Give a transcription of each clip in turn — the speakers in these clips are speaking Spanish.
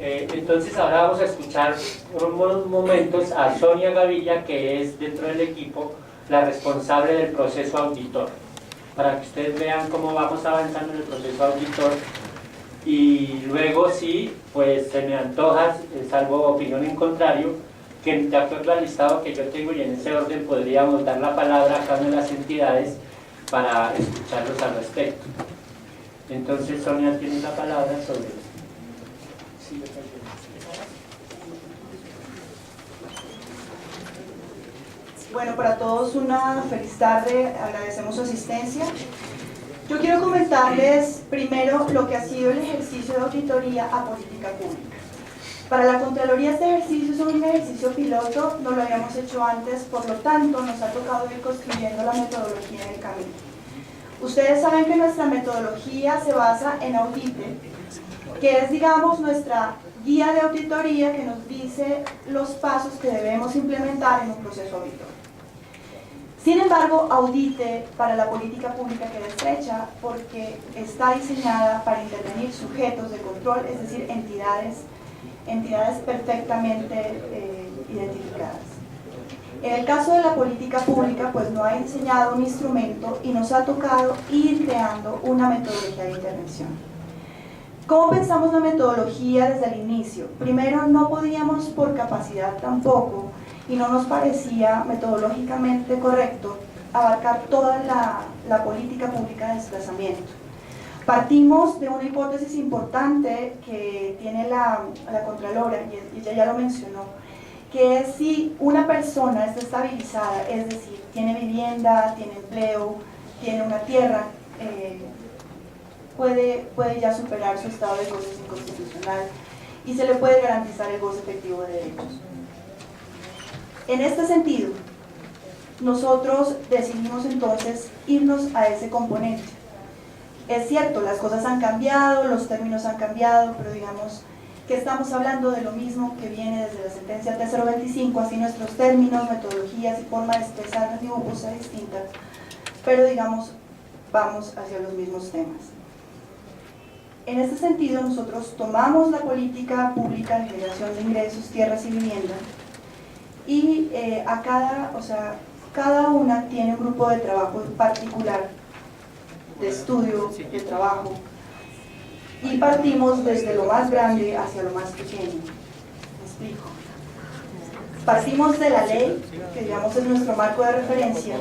Entonces ahora vamos a escuchar por unos momentos a Sonia Gavilla, que es dentro del equipo la responsable del proceso auditor, para que ustedes vean cómo vamos avanzando en el proceso auditor. Y luego sí, pues se me antoja, salvo opinión en contrario, que de acuerdo al listado que yo tengo y en ese orden podríamos dar la palabra a cada una de las entidades para escucharlos al respecto. Entonces Sonia tiene la palabra sobre eso. Sí, bueno, para todos una feliz tarde, agradecemos su asistencia. Yo quiero comentarles primero lo que ha sido el ejercicio de auditoría a política pública. Para la Contraloría este ejercicio es un ejercicio piloto, no lo habíamos hecho antes, por lo tanto nos ha tocado ir construyendo la metodología en el camino. Ustedes saben que nuestra metodología se basa en Audite, que es, digamos, nuestra guía de auditoría que nos dice los pasos que debemos implementar en un proceso auditor. Sin embargo, Audite para la política pública queda estrecha porque está diseñada para intervenir sujetos de control, es decir, entidades perfectamente identificadas. En el caso de la política pública, pues no ha diseñado un instrumento y nos ha tocado ir creando una metodología de intervención. ¿Cómo pensamos la metodología desde el inicio? Primero, no podíamos por capacidad tampoco, y no nos parecía metodológicamente correcto abarcar toda la política pública de desplazamiento. Partimos de una hipótesis importante que tiene la Contralora, y ella ya lo mencionó, que es si una persona está estabilizada, es decir, tiene vivienda, tiene empleo, tiene una tierra, puede ya superar su estado de goce inconstitucional y se le puede garantizar el goce efectivo de derechos. En este sentido, nosotros decidimos entonces irnos a ese componente. Es cierto, las cosas han cambiado, los términos han cambiado, pero digamos que estamos hablando de lo mismo que viene desde la sentencia T025, así nuestros términos, metodologías y forma de expresar dibujos sea distinta, pero digamos, vamos hacia los mismos temas. En este sentido, nosotros tomamos la política pública de generación de ingresos, tierras y vivienda, y cada una tiene un grupo de trabajo particular, de estudio, de trabajo, y partimos desde lo más grande hacia lo más pequeño. ¿Me explico? Partimos de la ley, que digamos es nuestro marco de referencia,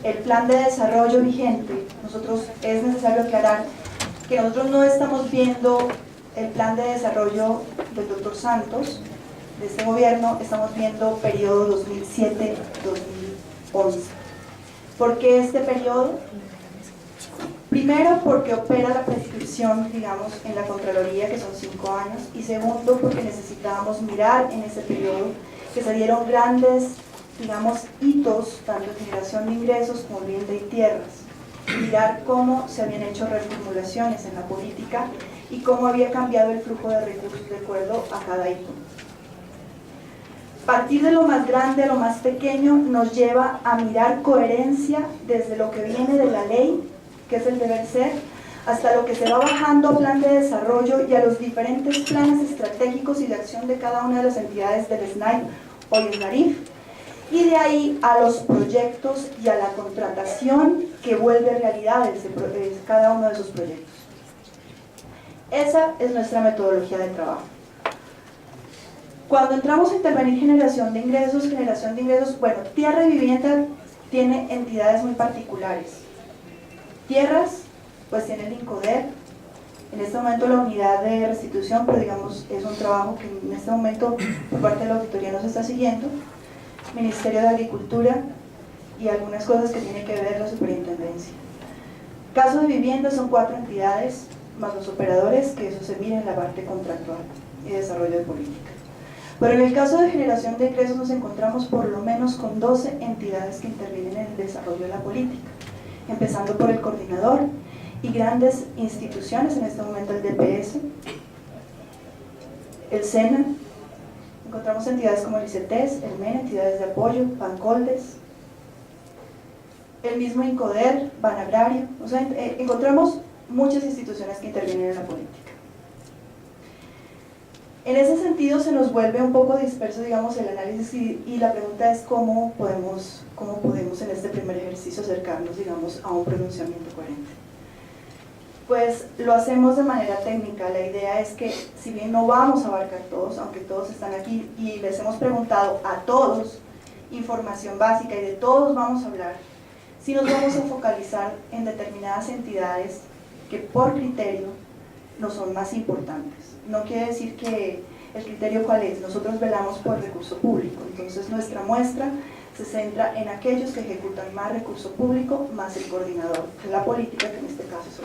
el plan de desarrollo vigente. Es necesario aclarar que nosotros no estamos viendo el plan de desarrollo del doctor Santos, de este gobierno, estamos viendo periodo 2007-2011. ¿Por qué este periodo? Primero, porque opera la prescripción, digamos, en la Contraloría, que son 5 años, y segundo, porque necesitábamos mirar en ese periodo que se dieron grandes, digamos, hitos, tanto en generación de ingresos como vivienda y tierras, mirar cómo se habían hecho reformulaciones en la política y cómo había cambiado el flujo de recursos de acuerdo a cada hito. Partir de lo más grande a lo más pequeño nos lleva a mirar coherencia desde lo que viene de la ley, que es el deber ser, hasta lo que se va bajando a plan de desarrollo y a los diferentes planes estratégicos y de acción de cada una de las entidades del SNAI, hoy SNARIF, y de ahí a los proyectos y a la contratación que vuelve realidad cada uno de esos proyectos. Esa es nuestra metodología de trabajo. Cuando entramos a intervenir generación de ingresos, bueno, tierra y vivienda tiene entidades muy particulares. Tierras, pues tiene el INCODER, en este momento la unidad de restitución, pero digamos es un trabajo que en este momento por parte de la auditoría no se está siguiendo, Ministerio de Agricultura y algunas cosas que tiene que ver la superintendencia. Caso de vivienda son 4 entidades, más los operadores, que eso se mira en la parte contractual y desarrollo de política. Pero en el caso de generación de ingresos nos encontramos por lo menos con 12 entidades que intervienen en el desarrollo de la política, empezando por el coordinador y grandes instituciones, en este momento el DPS, el SENA, encontramos entidades como el ICETES, el MEN, entidades de apoyo, Bancoldes, el mismo INCODER, Banagrario, o sea, encontramos muchas instituciones que intervienen en la política. En ese sentido se nos vuelve un poco disperso, digamos, el análisis y la pregunta es cómo podemos en este primer ejercicio acercarnos, digamos, a un pronunciamiento coherente. Pues lo hacemos de manera técnica. La idea es que, si bien no vamos a abarcar todos, aunque todos están aquí y les hemos preguntado a todos información básica y de todos vamos a hablar, sí nos vamos a focalizar en determinadas entidades que por criterio no son más importantes. No quiere decir que el criterio cuál es, nosotros velamos por recurso público, entonces nuestra muestra se centra en aquellos que ejecutan más recurso público más el coordinador de la política, que en este caso es el.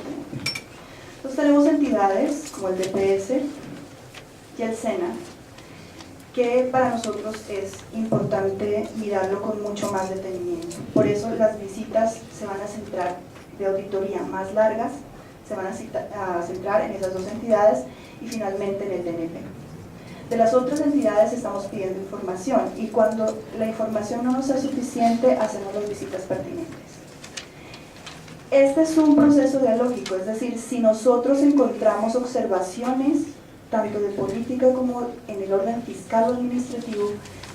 Entonces tenemos entidades como el DPS y el SENA, que para nosotros es importante mirarlo con mucho más detenimiento. Por eso las visitas se van a centrar, de auditoría más largas, se van a centrar en esas dos entidades y finalmente en el DNP. De las otras entidades estamos pidiendo información y cuando la información no nos sea suficiente hacemos las visitas pertinentes. Este es un proceso dialógico, es decir, si nosotros encontramos observaciones tanto de política como en el orden fiscal o administrativo,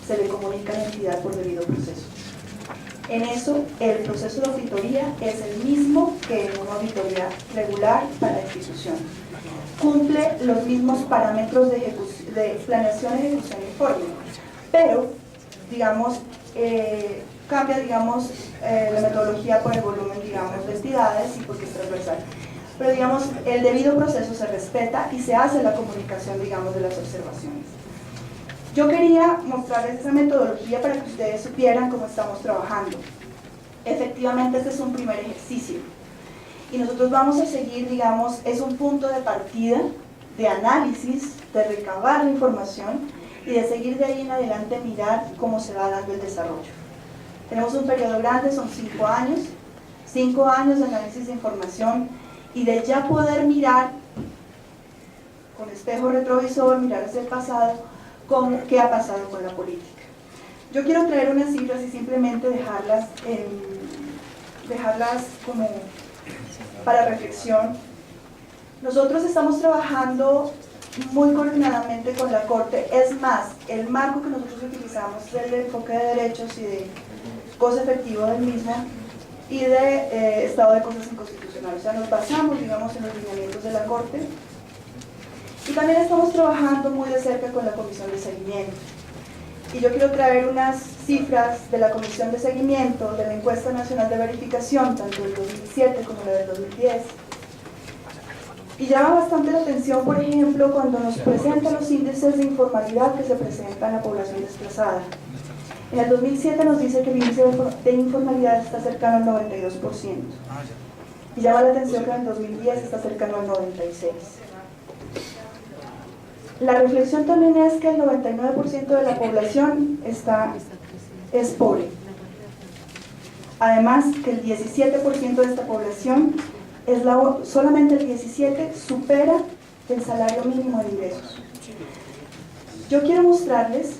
se le comunica a la entidad por debido proceso. En eso, el proceso de auditoría es el mismo que en una auditoría regular para la institución. Cumple los mismos parámetros de planeación, ejecución e informe, pero, digamos, cambia, digamos, la metodología por el volumen, digamos, de entidades y porque es transversal. Pero, digamos, el debido proceso se respeta y se hace la comunicación, digamos, de las observaciones. Yo quería mostrarles esa metodología para que ustedes supieran cómo estamos trabajando. Efectivamente, este es un primer ejercicio. Y nosotros vamos a seguir, digamos, es un punto de partida, de análisis, de recabar la información y de seguir de ahí en adelante mirar cómo se va dando el desarrollo. Tenemos un periodo grande, son 5 años, 5 años de análisis de información y de ya poder mirar con espejo retrovisor, mirar hacia el pasado, qué ha pasado con la política. Yo quiero traer unas cifras y simplemente dejarlas como para reflexión. Nosotros estamos trabajando muy coordinadamente con la Corte, es más, el marco que nosotros utilizamos es el enfoque de derechos y de goce efectivo del mismo y de estado de cosas inconstitucionales, o sea, nos basamos, digamos, en los lineamientos de la Corte y también estamos trabajando muy de cerca con la Comisión de Seguimiento. Y yo quiero traer unas cifras de la Comisión de Seguimiento de la Encuesta Nacional de Verificación, tanto del 2007 como la del 2010. Y llama bastante la atención, por ejemplo, cuando nos presentan los índices de informalidad que se presentan en la población desplazada. En el 2007 nos dice que el índice de informalidad está cercano al 92%. Y llama la atención que en el 2010 está cercano al 96%. La reflexión también es que el 99% de la población es pobre. Además, que el 17% de esta población, solamente el 17% supera el salario mínimo de ingresos. Yo quiero mostrarles,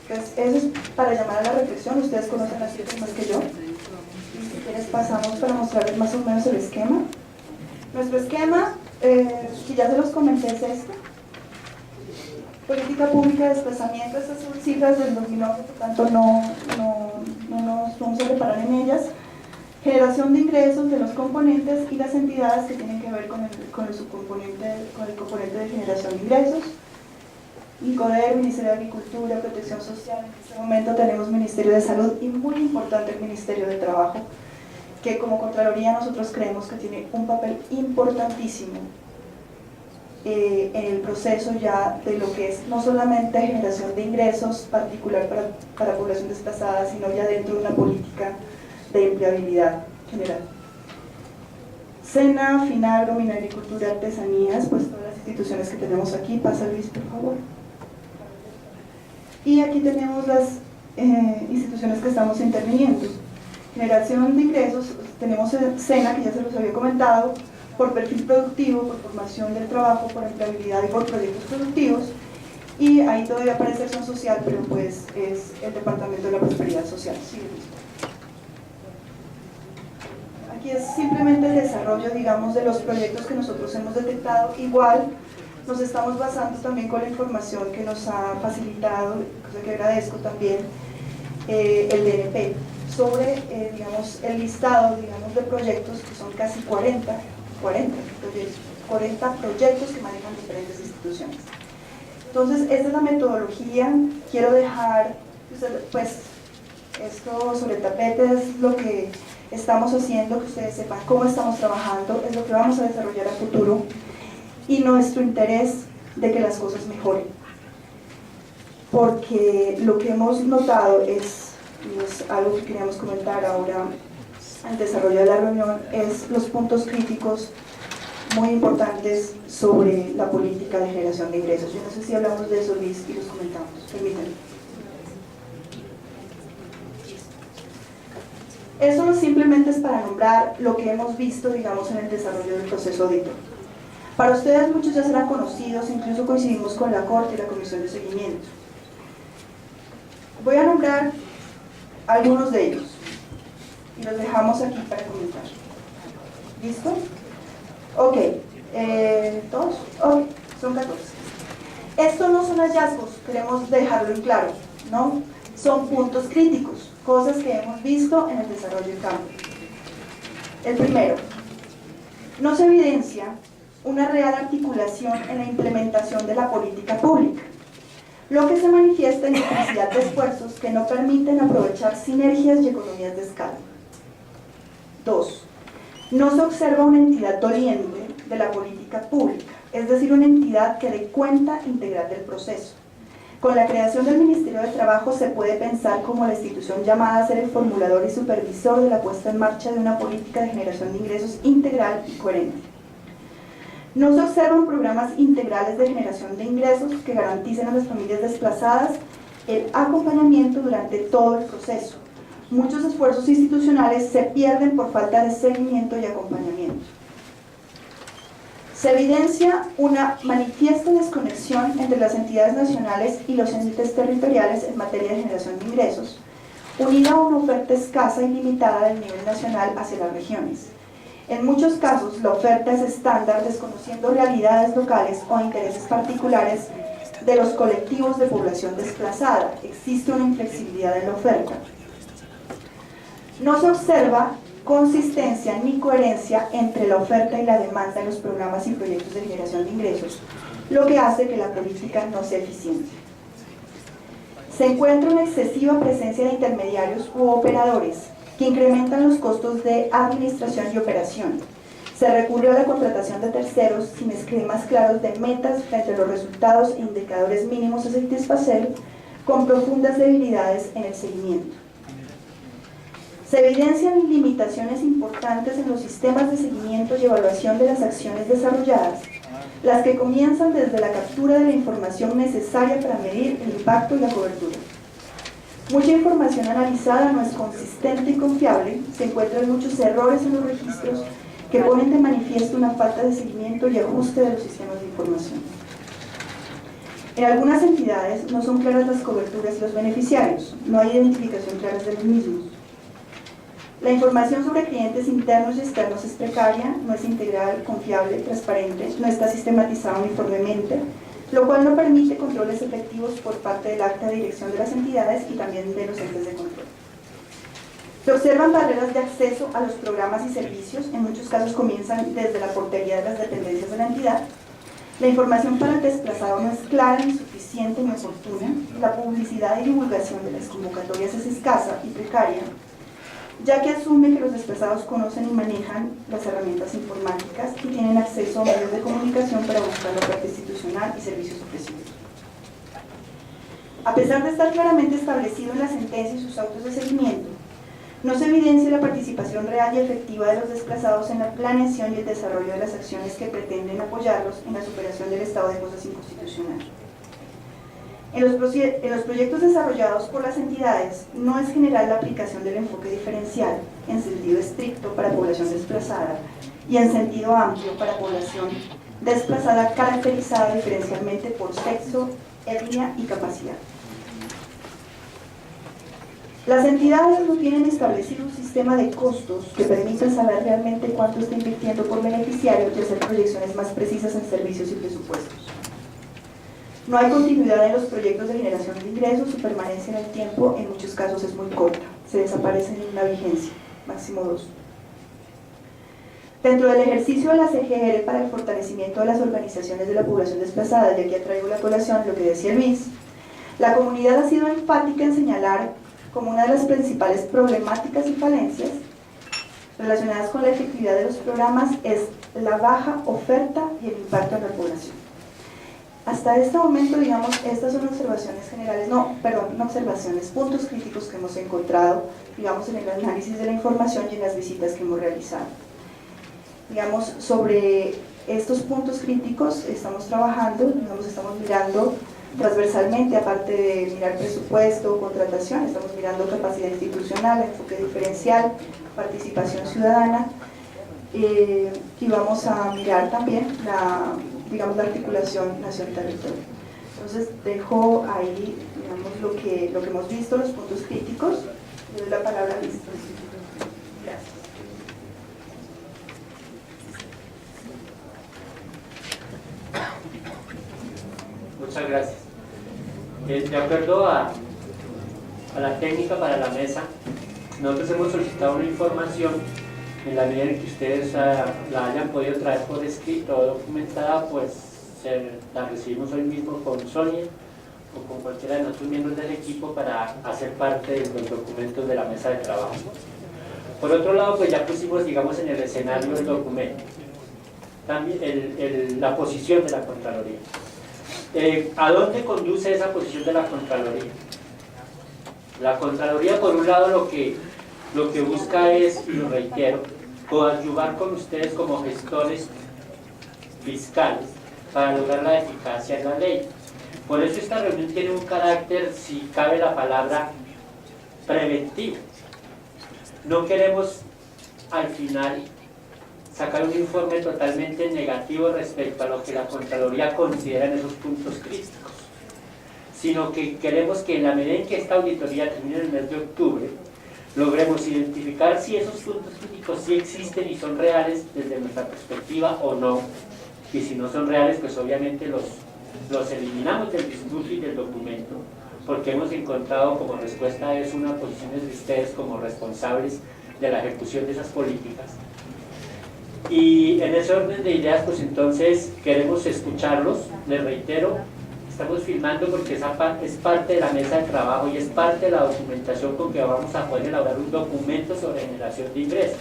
pues eso es para llamar a la reflexión, ustedes conocen las cifras más que yo. Y si quieres pasamos para mostrarles más o menos el esquema. Nuestro esquema, que ya se los comenté, es este. Política pública de desplazamiento, estas son cifras del 2011, por tanto no nos vamos a reparar en ellas. Generación de ingresos de los componentes y las entidades que tienen que ver con el componente de generación de ingresos. INCODER, Ministerio de Agricultura, Protección Social, en este momento tenemos Ministerio de Salud y muy importante el Ministerio de Trabajo, que como Contraloría nosotros creemos que tiene un papel importantísimo en el proceso ya de lo que es no solamente generación de ingresos particular para población desplazada, sino ya dentro de una política de empleabilidad general. SENA, FINAGRO, Minagricultura, Artesanías, pues todas las instituciones que tenemos aquí. Pasa Luis, por favor. Y aquí tenemos las instituciones que estamos interviniendo. Generación de ingresos, tenemos SENA, que ya se los había comentado, por perfil productivo, por formación del trabajo, por empleabilidad y por proyectos productivos. Y ahí todavía aparece acción social, pero pues es el Departamento de la Prosperidad Social. Sí, aquí es simplemente el desarrollo, digamos, de los proyectos que nosotros hemos detectado. Igual, nos estamos basando también con la información que nos ha facilitado, cosa que agradezco también, el DNP, sobre digamos, el listado digamos, de proyectos, que son casi 40 proyectos que manejan diferentes instituciones. Entonces, esta es la metodología. Quiero dejar, pues, esto sobre el tapete, es lo que estamos haciendo, que ustedes sepan cómo estamos trabajando, es lo que vamos a desarrollar a futuro y nuestro interés de que las cosas mejoren. Porque lo que hemos notado es algo que queríamos comentar ahora al desarrollo de la reunión, es los puntos críticos muy importantes sobre la política de generación de ingresos. Yo no sé si hablamos de eso, Luis, y los comentamos. Permítanme. Eso no simplemente es para nombrar lo que hemos visto, digamos, en el desarrollo del proceso auditor. Para ustedes muchos ya serán conocidos, incluso coincidimos con la Corte y la Comisión de Seguimiento. Voy a nombrar algunos de ellos y los dejamos aquí para comentar. ¿Listo? Ok, ¿todos? Ok, son 14. Estos no son hallazgos, queremos dejarlo en claro, ¿no? Son puntos críticos, cosas que hemos visto en el desarrollo del campo. El primero, no se evidencia una real articulación en la implementación de la política pública, lo que se manifiesta en duplicidad de esfuerzos que no permiten aprovechar sinergias y economías de escala. 2. No se observa una entidad doliente de la política pública, es decir, una entidad que dé cuenta integral del proceso. Con la creación del Ministerio de Trabajo se puede pensar como la institución llamada a ser el formulador y supervisor de la puesta en marcha de una política de generación de ingresos integral y coherente. No se observan programas integrales de generación de ingresos que garanticen a las familias desplazadas el acompañamiento durante todo el proceso. Muchos esfuerzos institucionales se pierden por falta de seguimiento y acompañamiento. Se evidencia una manifiesta desconexión entre las entidades nacionales y los entes territoriales en materia de generación de ingresos, unida a una oferta escasa y limitada del nivel nacional hacia las regiones. En muchos casos, la oferta es estándar, desconociendo realidades locales o intereses particulares de los colectivos de población desplazada. Existe una inflexibilidad en la oferta. No se observa consistencia ni coherencia entre la oferta y la demanda en los programas y proyectos de generación de ingresos, lo que hace que la política no sea eficiente. Se encuentra una excesiva presencia de intermediarios u operadores que incrementan los costos de administración y operación. Se recurre a la contratación de terceros sin esquemas claros de metas frente a los resultados e indicadores mínimos a satisfacer, con profundas debilidades en el seguimiento. Se evidencian limitaciones importantes en los sistemas de seguimiento y evaluación de las acciones desarrolladas, las que comienzan desde la captura de la información necesaria para medir el impacto y la cobertura. Mucha información analizada no es consistente y confiable, se encuentran muchos errores en los registros que ponen de manifiesto una falta de seguimiento y ajuste de los sistemas de información. En algunas entidades no son claras las coberturas y los beneficiarios, no hay identificación clara de los mismos. La información sobre clientes internos y externos es precaria, no es integral, confiable, transparente, no está sistematizada uniformemente, lo cual no permite controles efectivos por parte del acta de dirección de las entidades y también de los entes de control. Se observan barreras de acceso a los programas y servicios, en muchos casos comienzan desde la portería de las dependencias de la entidad. La información para el desplazado no es clara, ni suficiente, ni oportuna. La publicidad y divulgación de las convocatorias es escasa y precaria, ya que asume que los desplazados conocen y manejan las herramientas informáticas y tienen acceso a medios de comunicación para buscar la oferta institucional y servicios ofrecidos. A pesar de estar claramente establecido en la sentencia y sus autos de seguimiento, no se evidencia la participación real y efectiva de los desplazados en la planeación y el desarrollo de las acciones que pretenden apoyarlos en la superación del estado de cosas inconstitucional. En los proyectos desarrollados por las entidades no es general la aplicación del enfoque diferencial en sentido estricto para población desplazada y en sentido amplio para población desplazada caracterizada diferencialmente por sexo, etnia y capacidad. Las entidades no tienen establecido un sistema de costos que permita saber realmente cuánto está invirtiendo por beneficiario y hacer proyecciones más precisas en servicios y presupuestos. No hay continuidad en los proyectos de generación de ingresos, su permanencia en el tiempo en muchos casos es muy corta, se desaparecen en una vigencia, máximo 2. Dentro del ejercicio de la CGR para el fortalecimiento de las organizaciones de la población desplazada, y aquí traigo la colación lo que decía Luis, la comunidad ha sido enfática en señalar como una de las principales problemáticas y falencias relacionadas con la efectividad de los programas es la baja oferta y el impacto en la población. Hasta este momento, digamos, estas son observaciones generales, no observaciones, puntos críticos que hemos encontrado, digamos, en el análisis de la información y en las visitas que hemos realizado. Digamos, sobre estos puntos críticos estamos trabajando, digamos, estamos mirando transversalmente, aparte de mirar presupuesto, contratación, estamos mirando capacidad institucional, enfoque diferencial, participación ciudadana, y vamos a mirar también la articulación nación-territorio. Entonces dejo ahí, digamos, lo que hemos visto, los puntos críticos. Le doy la palabra a Luis. Gracias. Muchas gracias. De acuerdo a la técnica para la mesa, nosotros hemos solicitado una información. En la medida en que ustedes la hayan podido traer por escrito o documentada, pues la recibimos hoy mismo con Sonia o con cualquiera de nuestros miembros del equipo para hacer parte de los documentos de la mesa de trabajo. Por otro lado, pues ya pusimos, digamos, en el escenario el documento, también la posición de la Contraloría. ¿A dónde conduce esa posición de la Contraloría? La Contraloría, por un lado, lo que busca es, y lo reitero, coadyuvar con ustedes como gestores fiscales para lograr la eficacia de la ley. Por eso esta reunión tiene un carácter, si cabe la palabra, preventivo. No queremos al final sacar un informe totalmente negativo respecto a lo que la Contraloría considera en esos puntos críticos, sino que queremos que en la medida en que esta auditoría termine en el mes de octubre, logremos identificar si esos puntos críticos sí existen y son reales desde nuestra perspectiva o no, y si no son reales, pues obviamente los eliminamos del discurso y del documento, porque hemos encontrado como respuesta a eso unas posiciones de ustedes como responsables de la ejecución de esas políticas. Y en ese orden de ideas, pues entonces queremos escucharlos. Les reitero, estamos filmando porque esa es parte de la mesa de trabajo y es parte de la documentación con que vamos a poder elaborar un documento sobre generación de ingresos.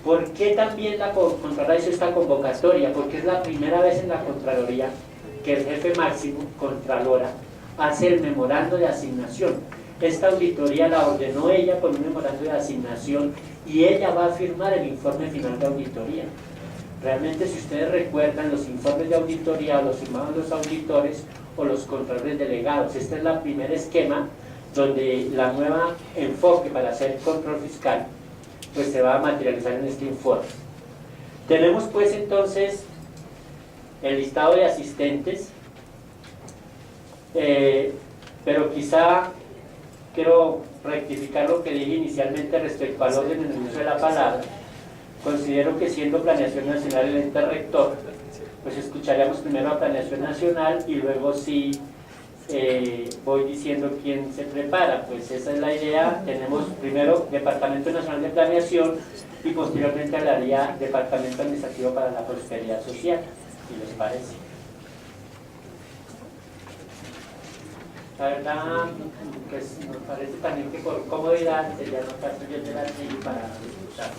¿Por qué también la Contraloría hizo esta convocatoria? Porque es la primera vez en la Contraloría que el jefe máximo, Contralora, hace el memorando de asignación. Esta auditoría la ordenó ella con un memorando de asignación y ella va a firmar el informe final de auditoría. Realmente, si ustedes recuerdan, los informes de auditoría los firmaban los auditores o los contralores delegados. Este es el primer esquema donde la nueva enfoque para hacer control fiscal pues se va a materializar en este informe. Tenemos pues entonces el listado de asistentes, pero quizá quiero rectificar lo que dije inicialmente respecto al orden en el uso de la palabra. Considero que siendo Planeación Nacional el ente rector, pues escucharíamos primero a Planeación Nacional y luego sí voy diciendo quién se prepara. Pues esa es la idea. Tenemos primero Departamento Nacional de Planeación y posteriormente hablaría Departamento Administrativo para la Prosperidad Social, si les parece. La verdad, pues nos parece también que por comodidad sería notarse bien delante y para escuchar.